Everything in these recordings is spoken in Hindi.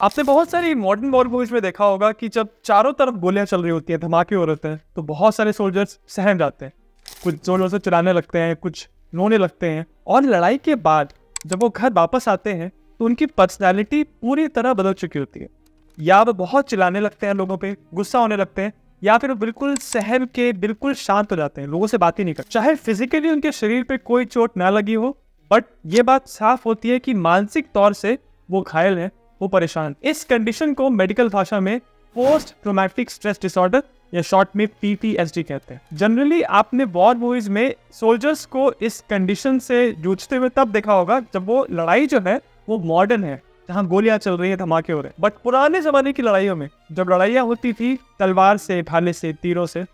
आपने बहुत सारी मॉडर्न वॉर मूवीज में देखा होगा कि जब चारों तरफ गोलियां चल रही होती हैं, धमाके हो रहे हैं, तो बहुत सारे सोल्जर्स सहम जाते हैं। कुछ जोर जोर से चिल्लाने लगते हैं, कुछ रोने लगते हैं। और लड़ाई के बाद जब वो घर वापस आते हैं तो उनकी पर्सनैलिटी पूरी तरह बदल चुकी होती है। या वो बहुत चिल्लाने लगते हैं, लोगों पे गुस्सा होने लगते हैं, या फिर वो बिल्कुल सहम के बिल्कुल शांत हो जाते हैं, लोगों से बात ही नहीं करते। चाहे फिजिकली उनके शरीर पे कोई चोट ना लगी हो, बट ये बात साफ होती है कि मानसिक तौर से वो घायल हैं, वो परेशान। इस कंडीशन को मेडिकल भाषा में पोस्ट ट्रॉमेटिक स्ट्रेस डिसऑर्डर या शॉर्ट में PTSD कहते हैं। जनरली आपने वॉर मूवीज में सोल्जर्स को इस कंडीशन से जूझते हुए तब देखा होगा जब वो लड़ाई जो है वो मॉडर्न है, जहाँ गोलियां चल रही है, धमाके हो रहे हैं। बट पुराने जमाने की लड़ाइयों में जब लड़ाइयाँ होती थी तलवार से, भाले से, तीरों से,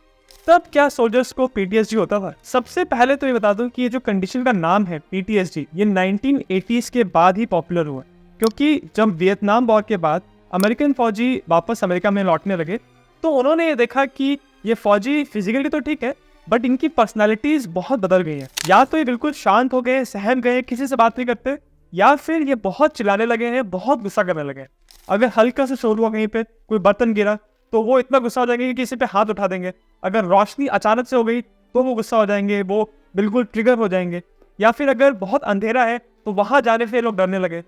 तब क्या सोल्जर्स को PTSD होता था? सबसे पहले तो ये बता दूं कि ये जो कंडीशन का नाम है PTSD, ये 1980s के बाद ही पॉपुलर हुआ, क्योंकि जब वियतनाम वॉर के बाद अमेरिकन फौजी वापस अमेरिका में लौटने लगे तो उन्होंने ये देखा कि ये फौजी फिजिकली तो ठीक है, बट इनकी पर्सनालिटीज बहुत बदल गई हैं। या तो ये बिल्कुल शांत हो गए, सहम गए, किसी से बात नहीं करते, या फिर ये बहुत चिल्लाने लगे हैं, बहुत गुस्सा करने लगे हैं। अगर हल्का से शोर हुआ कहीं पे, कोई बर्तन गिरा, तो वो इतना गुस्सा हो जाएंगे कि किसी पे हाथ उठा देंगे। अगर रोशनी अचानक से हो गई तो वो गुस्सा हो जाएंगे, वो बिल्कुल ट्रिगर हो जाएंगे। या फिर अगर बहुत अंधेरा है तो वहां जाने से लोग डरने लगे।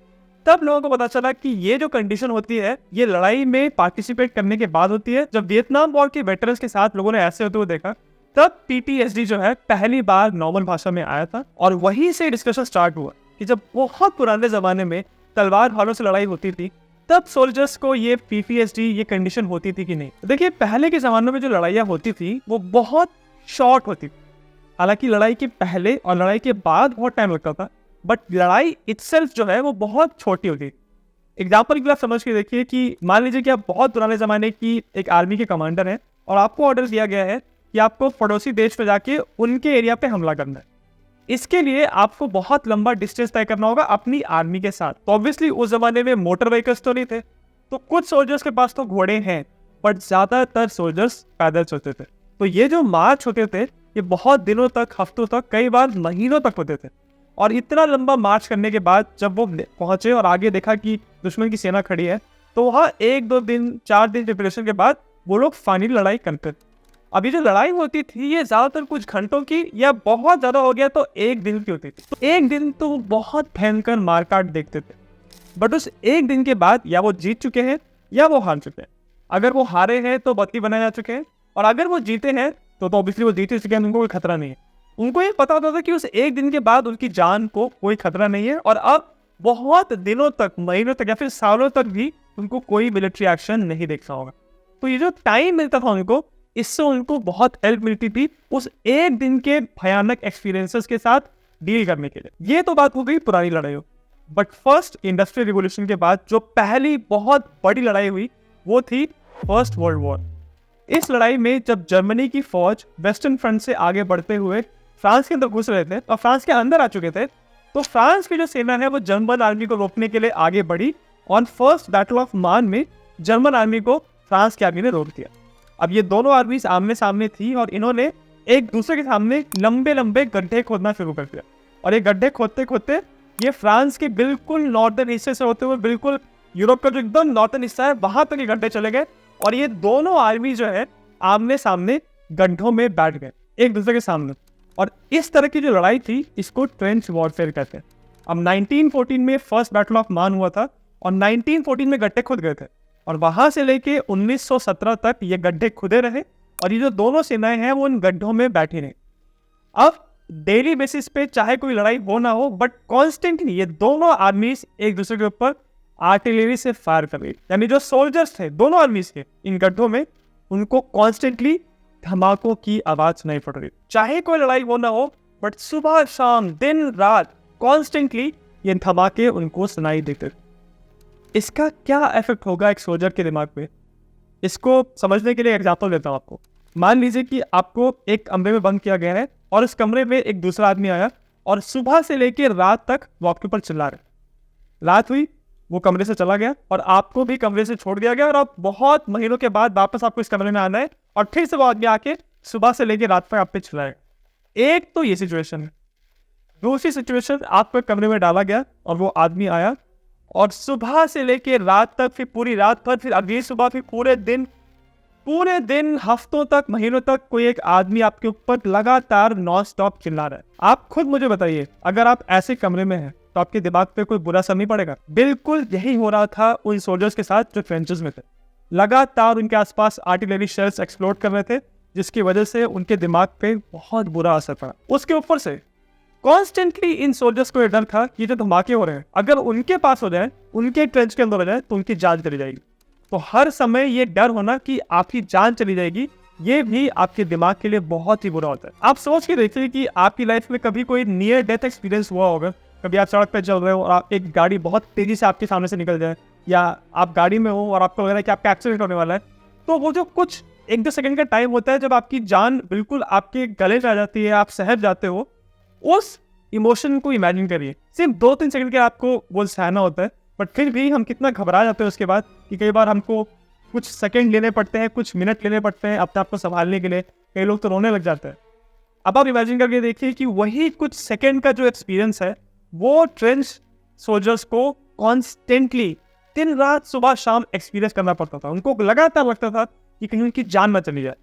तब लोगों को पता चला कि ये जो कंडीशन होती है ये लड़ाई में पार्टिसिपेट करने के बाद होती है। जब वियतनाम वॉर के वेटरन्स के साथ लोगों ने ऐसे होते हुए देखा, तब PTSD जो है पहली बार नॉर्मल भाषा में आया था। और वहीं से डिस्कशन स्टार्ट हुआ कि जब बहुत पुराने जमाने में तलवार भालों से लड़ाई होती थी, तब सोल्जर्स को ये PTSD ये कंडीशन होती थी कि नहीं। देखिए, पहले के जमानों में जो लड़ाइयाँ होती थी वो बहुत शॉर्ट होती थी। हालांकि लड़ाई के पहले और लड़ाई के बाद बहुत टाइम लगता था, बट लड़ाई इटसेल्फ जो है वो बहुत छोटी होती है। एग्जाम्पल के लिए आप समझ के देखिए कि मान लीजिए कि आप बहुत पुराने जमाने की एक आर्मी के कमांडर हैं और आपको ऑर्डर दिया गया है कि आपको पड़ोसी देश पे जाके उनके एरिया पे हमला करना है। इसके लिए आपको बहुत लंबा डिस्टेंस तय करना होगा अपनी आर्मी के साथ। तो ऑब्वियसली उस जमाने में मोटर व्हीकल्स तो नहीं थे, तो कुछ सोल्जर्स के पास तो घोड़े हैं, बट ज्यादातर सोल्जर्स पैदल चलते थे। तो ये जो मार्च होते थे ये बहुत दिनों तक, हफ्तों तक, कई बार महीनों तक होते थे। और इतना लंबा मार्च करने के बाद जब वो पहुंचे और आगे देखा कि दुश्मन की सेना खड़ी है, तो वहाँ 1-2 दिन, 4 दिन प्रिपरेशन के बाद वो लोग फाइनली लड़ाई करते थे। अभी जो लड़ाई होती थी ये ज्यादातर कुछ घंटों की, या बहुत ज्यादा हो गया तो 1 दिन की होती थी। तो 1 दिन तो बहुत भयंकर मारकाट देखते थे। बट उस 1 दिन के बाद या वो जीत चुके हैं या वो हार चुके हैं। अगर वो हारे हैं तो बत्ती बनाए जा चुके हैं, और अगर वो जीते हैं तो ऑब्वियसली वो जीत चुके हैं, उनको कोई खतरा नहीं है। उनको ये पता होता था कि उस 1 दिन के बाद उनकी जान को कोई खतरा नहीं है, और अब बहुत दिनों तक, महीनों तक या फिर सालों तक भी उनको कोई मिलिट्री एक्शन नहीं देखना होगा। तो ये जो टाइम मिलता था उनको, इससे उनको बहुत हेल्प मिलती थी उस 1 दिन के भयानक एक्सपीरियंसेस के साथ डील करने के लिए। ये तो बात हो गई पुरानी लड़ाइयों। बट फर्स्ट इंडस्ट्रियल रिवॉल्यूशन के बाद जो पहली बहुत बड़ी लड़ाई हुई वो थी फर्स्ट वर्ल्ड वॉर। इस लड़ाई में जब जर्मनी की फौज वेस्टर्न फ्रंट से आगे बढ़ते हुए फ्रांस के अंदर घुस रहे थे और फ्रांस के अंदर आ चुके थे, तो फ्रांस की जो सेना है वो जर्मन आर्मी को रोकने के लिए आगे बढ़ी। ऑन फर्स्ट बैटल ऑफ मान में जर्मन आर्मी को फ्रांस की आर्मी ने रोक दिया। अब ये दोनों आर्मी आमने सामने थी और इन्होंने एक दूसरे के सामने लंबे लंबे गड्ढे खोदना शुरू कर दिया। और ये गड्ढे खोदते खोदते ये फ्रांस के बिल्कुल नॉर्दर्न हिस्से से होते हुए बिल्कुल यूरोप का जो एकदम नॉर्दर्न हिस्सा है वहां तक ये गड्ढे चले गए। और ये दोनों आर्मी जो है आमने सामने गड्ढों में बैठ गए एक दूसरे के सामने। और इस तरह की जो लड़ाई थी इसको ट्रेंच वॉरफेयर कहते हैं। अब 1914 में फर्स्ट बैटल ऑफ मान हुआ था और 1914 में गड्ढे खुद गए थे, और वहां से लेके 1917 तक ये गड्ढे खुदे रहे, और ये जो दोनों सेनाएं हैं वो इन गड्ढों में बैठी रही। अब डेली बेसिस पे चाहे कोई लड़ाई हो ना हो, बट कॉन्स्टेंटली ये दोनों आर्मीज एक दूसरे के ऊपर आर्टिलरी से फायर कर रही, यानी जो सोल्जर्स थे दोनों आर्मीज के इन गड्ढों में, उनको कॉन्स्टेंटली धमाकों की आवाज सुनाई पड़ रही। चाहे कोई लड़ाई हो ना हो, बट सुबह शाम दिन रात कॉन्स्टेंटली ये धमाके उनको सुनाई देते। इसका क्या इफेक्ट होगा एक सोल्जर के दिमाग पे, इसको समझने के लिए एग्जांपल देता हूँ आपको। मान लीजिए कि आपको एक कमरे में बंद किया गया है और इस कमरे में एक दूसरा आदमी आया और सुबह से लेकर रात तक वो आपके ऊपर चिल्ला रहे। रात हुई, वो कमरे से चला गया और आपको भी कमरे से छोड़ दिया गया, और अब बहुत महीनों के बाद वापस आपको इस कमरे में आना है और फिर से वो आदमी आके सुबह से लेकर रात तक आप पे चिल्लाएगा। एक तो ये सिचुएशन है। दूसरी सिचुएशन, आपको कमरे में डाला गया और वो आदमी आया और सुबह से लेके रात तक, फिर पूरी रात भर, फिर अगली सुबह, फिर पूरे दिन हफ्तों तक, महीनों तक कोई एक आदमी आपके ऊपर लगातार नॉन स्टॉप चिल्ला रहा है। आप खुद मुझे बताइए, अगर आप ऐसे कमरे में हैं तो आपके दिमाग पे कोई बुरा असर नहीं पड़ेगा? बिल्कुल यही हो रहा था उन सोल्जर्स के साथ जो ट्रेंचेस में थे। लगातार उनके आसपास आर्टिलरी शेल्स एक्सप्लोड कर रहे थे, जिसकी वजह से उनके दिमाग पे बहुत बुरा असर पड़ा। उसके ऊपर से कॉन्स्टेंटली इन सोल्जर्स को ये डर था कि जो धमाके हो रहे हैं अगर उनके पास हो जाए, उनके ट्रेंच के अंदर हो जाए, तो उनकी जान चली जाएगी। तो हर समय ये डर होना कि आपकी जान चली जाएगी, ये भी आपके दिमाग के लिए बहुत ही बुरा होता है। आप सोच के देखिए कि आपकी लाइफ में कभी कोई नियर डेथ एक्सपीरियंस हुआ होगा। कभी आप सड़क पर चल रहे हो और आप एक गाड़ी बहुत तेजी से आपके सामने से निकल जाए, या आप गाड़ी में हो और आपको लग रहा है कि आपका एक्सीडेंट होने वाला है, तो वो जो कुछ 1-2 सेकंड का टाइम होता है जब आपकी जान बिल्कुल आपके गले में आ जाती है, आप सहज जाते हो, उस इमोशन को इमेजिन करिए। सिर्फ 2-3 सेकंड के आपको वो सहना होता है, बट फिर भी हम कितना घबरा जाते हैं उसके बाद कि कई बार हमको कुछ सेकंड लेने पड़ते हैं, कुछ मिनट लेने पड़ते हैं अपने आप को संभालने के लिए। कई लोग तो रोने लग जाते हैं। अब आप इमेजिन करके देखिए कि वही कुछ सेकंड का जो एक्सपीरियंस है वो ट्रेंच सोल्जर्स को कॉन्स्टेंटली दिन रात सुबह शाम एक्सपीरियंस करना पड़ता था। उनको लगातार लगता था कि कहीं उनकी जान न चली जाए।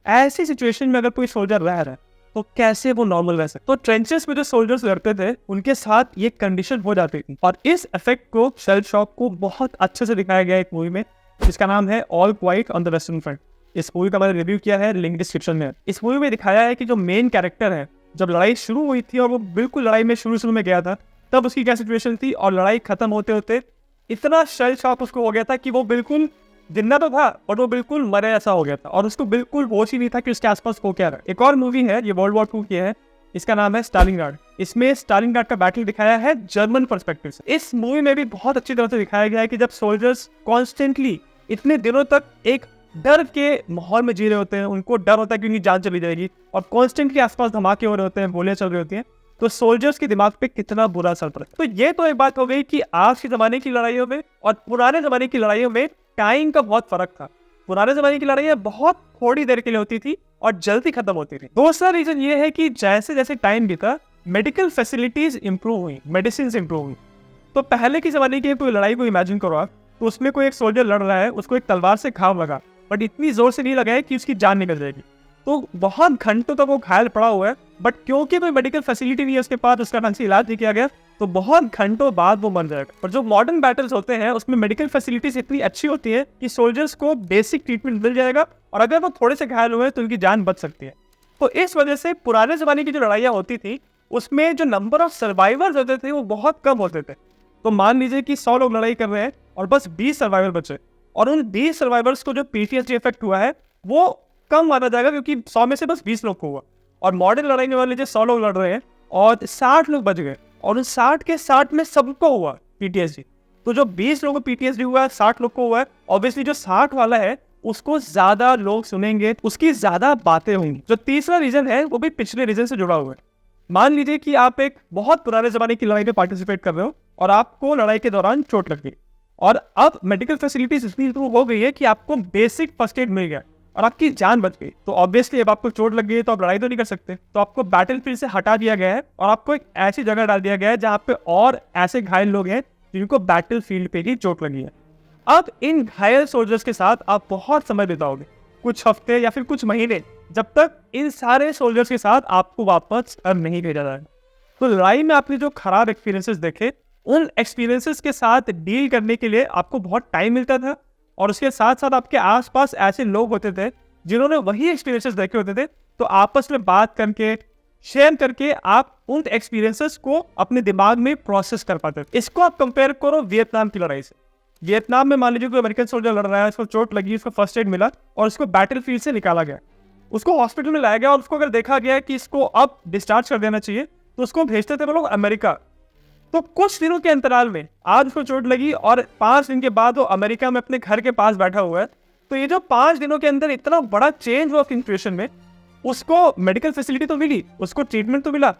ऐसी सिचुएशन में अगर कोई सोल्जर रह रहा है तो कैसे वो नॉर्मल रह सकते? तो ट्रेंचेस में जो सोल्जर्स लड़ते थे उनके साथ ये कंडीशन हो जाती थी, और इस इफेक्ट को, शेल शॉक को बहुत अच्छे से दिखाया गया एक मूवी में जिसका नाम है all quite on the western front. इस मूवी का मैंने रिव्यू किया है, लिंक डिस्क्रिप्शन में। इस मूवी में दिखाया है कि जो मेन कैरेक्टर है, जब लड़ाई शुरू हुई थी और वो बिल्कुल लड़ाई में शुरू में गया था, तब उसकी क्या सिचुएशन थी, और लड़ाई खत्म होते होते इतना शेल शॉक उसको हो गया था कि वो बिल्कुल जिंदा तो था और वो बिल्कुल मरे ऐसा हो गया था, और उसको बिल्कुल होश ही नहीं था कि उसके आसपास हो क्या रहा है। एक और मूवी है, ये वर्ल्ड वॉर 2 की है, इसका नाम है स्टालिनग्राड। इसमें स्टालिनग्राड का बैटल दिखाया है जर्मन पर्सपेक्टिव से। इस मूवी में भी बहुत अच्छी तरह से दिखाया गया है कि जब सोल्जर्स कॉन्स्टेंटली इतने दिनों तक एक डर के माहौल में जी रहे होते हैं, उनको डर होता है कि उनकी जान चली जाएगी, और कॉन्स्टेंटली आसपास धमाके हो रहे होते हैं, गोलियां चल रही होती हैं, तो सोल्जर्स के दिमाग पे कितना बुरा असर पड़ता है। तो ये तो एक बात हो गई कि आज के जमाने की लड़ाइयों में और पुराने जमाने की लड़ाइयों में टाइम का बहुत फर्क था। पुराने जमाने की लड़ाइयां बहुत थोड़ी देर के लिए होती थी और जल्दी खत्म होती थी। दूसरा रीजन ये है कि जैसे जैसे टाइम बीता, मेडिकल फैसिलिटीज इंप्रूव हुई, मेडिसिन इंप्रूव हुई। तो पहले के जमाने की कोई लड़ाई को इमेजिन करो आप, तो उसमें कोई एक सोल्जर लड़ रहा है, उसको एक तलवार से घाव लगा, बट इतनी जोर से नहीं लगा है कि उसकी जान निकल जाएगी। तो बहुत घंटों तक वो घायल पड़ा हुआ है, बट क्योंकि कोई मेडिकल फैसिलिटी नहीं है उसके पास, उसका ढंग से इलाज नहीं किया गया, तो बहुत घंटों बाद वो मर जाएगा। और जो मॉडर्न बैटल्स होते हैं उसमें मेडिकल फैसिलिटीज इतनी अच्छी होती है कि सोल्जर्स को बेसिक ट्रीटमेंट मिल जाएगा, और अगर वो थोड़े से घायल हुए तो उनकी जान बच सकती है। तो इस वजह से पुराने जमाने की जो लड़ाइयाँ होती थी उसमें जो नंबर ऑफ सर्वाइवर्स होते थे वो बहुत कम होते थे। तो मान लीजिए कि 100 लोग लड़ाई कर रहे हैं और बस 20 सर्वाइवर बचे, और उन 20 सर्वाइवर्स को जो PTSD इफेक्ट हुआ है वो कम माना जाएगा, क्योंकि 100 में से बस 20 लोग को हुआ। और मॉडर्न लड़ाई में मान लीजिए 100 लोग लड़ रहे हैं और 60 लोग बच गए, और उन 60 के 60 में सबको हुआ PTSD। तो जो 20 लोगों को PTSD हुआ है, 60 लोग को हुआ है, ऑब्वियसली जो 60 वाला है उसको ज्यादा लोग सुनेंगे, उसकी ज्यादा बातें होंगी। जो तीसरा रीजन है वो भी पिछले रीजन से जुड़ा हुआ है। मान लीजिए कि आप एक बहुत पुराने जमाने की लड़ाई में पार्टिसिपेट कर रहे हो और आपको लड़ाई के दौरान चोट लग गई, और अब मेडिकल फैसिलिटीज इतनी इंप्रूव हो गई है कि आपको बेसिक फर्स्ट एड मिल गया और आपकी जान बच गई। तो ऑब्वियसली अब आपको चोट लग गई है तो आप लड़ाई तो नहीं कर सकते, तो आपको बैटलफील्ड से हटा दिया गया है और आपको एक ऐसी जगह डाल दिया गया है जहां पे और ऐसे घायल लोग हैं जिनको बैटलफील्ड पे ही चोट लगी है। अब इन घायल सोल्जर्स के साथ आप बहुत समय बिताओगे, कुछ हफ्ते या फिर कुछ महीने, जब तक इन सारे सोल्जर्स के साथ आपको वापस घर नहीं भेजा जाएगा। तो लड़ाई में आपने जो खराब एक्सपीरियंसेस देखे, उन एक्सपीरियंसेस के साथ डील करने के लिए आपको बहुत टाइम मिलता था, और उसके साथ साथ आपके आसपास ऐसे लोग होते थे जिन्होंने वही एक्सपीरियंसेस देखे होते थे। तो आपस में बात करके, शेयर करके आप उन एक्सपीरियंसेस को अपने दिमाग में प्रोसेस कर पाते थे। इसको आप कंपेयर करो वियतनाम की लड़ाई से। वियतनाम में मान लीजिए कोई अमेरिकन सोल्जर लड़ रहा है, उसको चोट लगी, उसको फर्स्ट एड मिला और उसको बैटलफील्ड से निकाला गया, उसको हॉस्पिटल में लाया गया, और उसको अगर देखा गया कि इसको अब डिस्चार्ज कर देना चाहिए तो उसको भेजते थे वो लोग अमेरिका। तो कुछ दिनों के अंतराल में आज उसको चोट लगी और 5 दिन के बाद वो अमेरिका में अपने घर के पास बैठा हुआ है। तो ये जो 5 दिनों के अंदर इतना बड़ा चेंज हुआ सिचुएशन में, उसको मेडिकल फैसिलिटी तो मिली, उसको ट्रीटमेंट तो मिला,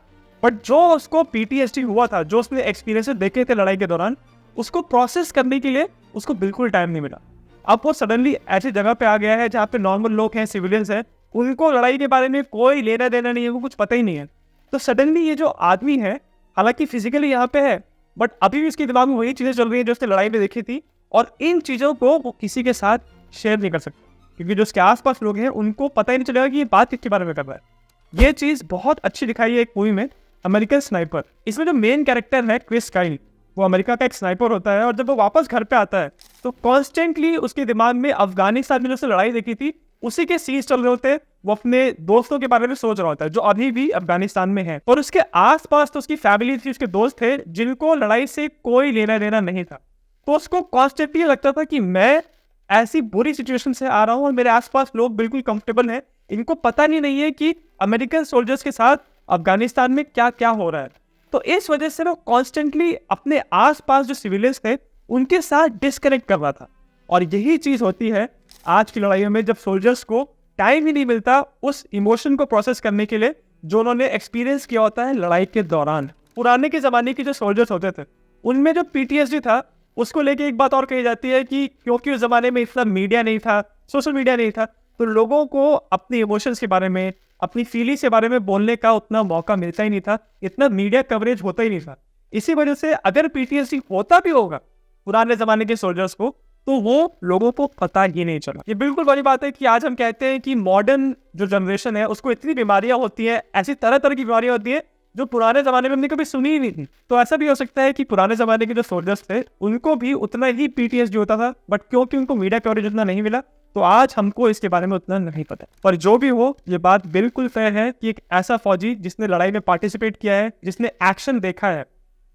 बट जो उसको PTSD हुआ था, जो उसने एक्सपीरियंसेस देखे थे लड़ाई के दौरान, उसको प्रोसेस करने के लिए उसको बिल्कुल टाइम नहीं मिला। अब वो सडनली ऐसी जगह पे आ गया है जहाँ पे नॉर्मल लोग हैं, सिविलियंस हैं, उनको लड़ाई के बारे में कोई लेना देना नहीं है, वो कुछ पता ही नहीं है। तो सडनली ये जो आदमी है, हालांकि फिजिकली यहाँ पे है, बट अभी भी उसके दिमाग में वही चीज़ें चल रही हैं जो उसने लड़ाई में देखी थी, और इन चीज़ों को वो किसी के साथ शेयर नहीं कर सकता, क्योंकि जो उसके आसपास लोग हैं उनको पता ही नहीं चलेगा कि ये बात किसके बारे में कर रहा है। ये चीज़ बहुत अच्छी दिखाई है एक मूवी में, अमेरिकन स्नाइपर। इसमें जो मेन कैरेक्टर है क्रिस काइल, वो अमेरिका का एक स्नाइपर होता है, और जब वो वापस घर पे आता है तो कॉन्स्टेंटली उसके दिमाग में अफगानिस्तान में जो उसने लड़ाई देखी थी उसी के सीन्स चल रहे होते हैं। वो अपने दोस्तों के बारे में सोच रहा होता है जो अभी भी अफगानिस्तान में है, और उसके आसपास तो उसकी फैमिली थी, उसके दोस्त थे जिनको लड़ाई से कोई लेना देना नहीं था। तो उसको कॉन्स्टेंटली लगता था कि मैं ऐसी बुरी सिचुएशन से आ रहा हूँ और मेरे आसपास लोग बिल्कुल कंफर्टेबल हैं, इनको पता नहीं है कि अमेरिकन सोल्जर्स के साथ अफगानिस्तान में क्या क्या हो रहा है। तो इस वजह से वो कॉन्स्टेंटली अपने आसपास जो सिविलियंस थे उनके साथ डिस्कनेक्ट कर रहा था। और यही चीज़ होती है आज की लड़ाइयों में, जब सोल्जर्स को टाइम ही नहीं मिलता उस इमोशन को प्रोसेस करने के लिए जो उन्होंने एक्सपीरियंस किया होता है लड़ाई के दौरान। पुराने के ज़माने के जो सोल्जर्स होते थे उनमें जो PTSD था उसको लेके एक बात और कही जाती है कि क्योंकि उस ज़माने में इतना मीडिया नहीं था, सोशल मीडिया नहीं था, तो लोगों को अपने इमोशंस के बारे में, अपनी फीलिंग्स के बारे में बोलने का उतना मौका मिलता ही नहीं था, इतना मीडिया कवरेज होता ही नहीं था। इसी वजह से अगर PTSD होता भी होगा पुराने ज़माने के सोल्जर्स को, तो वो लोगों को पता ही नहीं चला। ये बिल्कुल बड़ी बात है कि आज हम कहते हैं कि मॉडर्न जो जनरेशन है उसको इतनी बीमारियां होती हैं, ऐसी तरह तरह की बीमारियां होती हैं जो पुराने ज़माने में हमने कभी सुनी ही नहीं थी। तो ऐसा भी हो सकता है कि पुराने ज़माने के जो सोल्जर्स थे उनको भी उतना ही PTSD होता था, बट क्योंकि उनको मीडिया कवरेज उतना नहीं मिला तो आज हमको इसके बारे में उतना नहीं पता। पर जो भी हो, ये बात बिल्कुल फेयर है कि एक ऐसा फौजी जिसने लड़ाई में पार्टिसिपेट किया है, जिसने एक्शन देखा है,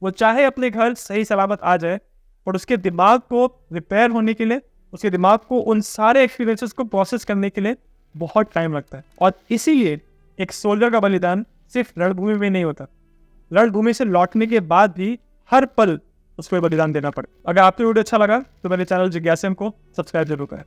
वो चाहे अपने घर सही सलामत आ जाए, और उसके दिमाग को रिपेयर होने के लिए, उसके दिमाग को उन सारे एक्सपीरियंसेस को प्रोसेस करने के लिए बहुत टाइम लगता है। और इसीलिए एक सोल्जर का बलिदान सिर्फ रणभूमि में नहीं होता, रणभूमि से लौटने के बाद भी हर पल उसको बलिदान देना पड़े। अगर आपको वीडियो अच्छा लगा तो मेरे चैनल जिज्ञासम को सब्सक्राइब जरूर करें।